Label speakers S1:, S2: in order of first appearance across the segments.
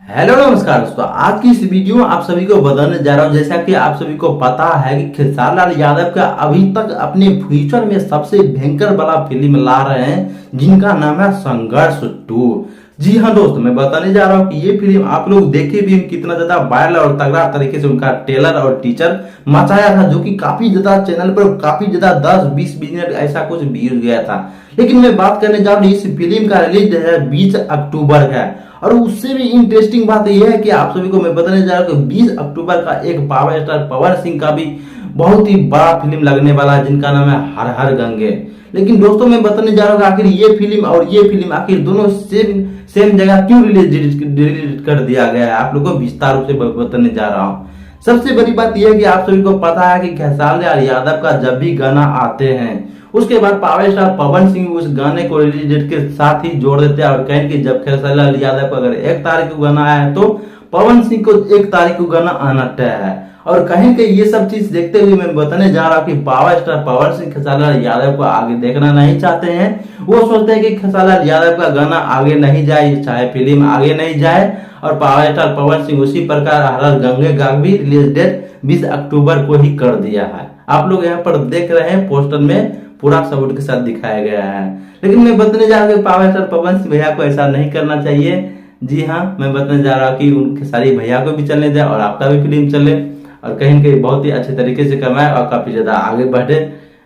S1: Hello नमस्कार दोस्तों, आज की इस वीडियो में आप सभी को बताने जा रहा हूं। जैसा कि आप सभी को पता है कि खेसारी लाल यादव का अभी तक अपने फ्यूचर में सबसे भयंकर वाला फिल्म ला रहे हैं, जिनका नाम है संघर्ष 2। जी हाँ दोस्तों, मैं बताने जा रहा हूँ कि ये फिल्म आप लोग देखे भी हैं, कितना ज्यादा वायरल और तगड़ा तरीके से उनका ट्रेलर और टीचर मचाया था, जो कि काफी ज्यादा चैनल पर काफी ज्यादा 10-20 मिनट ऐसा कुछ व्यूज गया था। लेकिन मैं बात करने जा रहा हूँ, इस फिल्म का रिलीज है 20 अक्टूबर है। और उससे भी इंटरेस्टिंग बात यह है कि आप सभी को मैं बताने जा रहा हूँ कि 20 अक्टूबर का एक पावर स्टार पवन सिंह का भी बहुत ही बड़ा फिल्म लगने वाला है, जिनका नाम है हर हर गंगे। लेकिन दोस्तों, मैं बताने जा रहा हूँ आखिर ये फिल्म और ये फिल्म आखिर दोनों सेम सेम जगह क्यों रिलीज कर दिया गया है, आप लोग को विस्तार रूप से बताने जा रहा हूँ। सबसे बड़ी बात यह है कि आप सभी को पता है कि खेसारी लाल यादव का जब भी गाना आते हैं, उसके बाद पावर स्टार पवन सिंह उस गाने को रिलीज डेट के साथ ही जोड़ देते हैं और कहें कि जब खेसारी लाल यादव का अगर 1 तारीख को गाना आया है तो पवन सिंह को 1 तारीख को गाना आना तय है। और कहें कि ये सब चीज देखते हुए मैं बताने जा रहा हूँ कि पावर स्टार पवन सिंह खेसारी लाल यादव को आगे देखना नहीं चाहते हैं। वो सोचते हैं कि खेसारी लाल यादव का गाना आगे नहीं जाए, चाहे फिल्म आगे नहीं जाए, और पावर स्टार पवन सिंह उसी प्रकार हर हर गंगे का भी रिलीज डेट 20 अक्टूबर को ही कर दिया है। आप लोग यहाँ पर देख रहे हैं, पोस्टर में पूरा सबूत के साथ दिखाया गया है। लेकिन मैं बताने जा रहा हूँ पावर स्टार पवन सिंह भैया को ऐसा नहीं करना चाहिए। जी हाँ, मैं बताने जा रहा हूँ कि उनके सारी भैया को भी चलने जाए और आपका भी फिल्म चले और कहीं कहीं बहुत ही अच्छे तरीके से कमाए और काफी ज्यादा आगे बढ़े।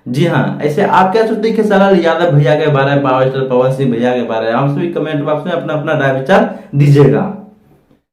S1: जी हाँ, ऐसे आप क्या सोचते हैं खेसारी लाल यादव भैया के बारे में, पावर स्टार पवन सिंह भैया के बारे में? आप सभी कमेंट बॉक्स में अपना अपना राय विचार दीजिएगा।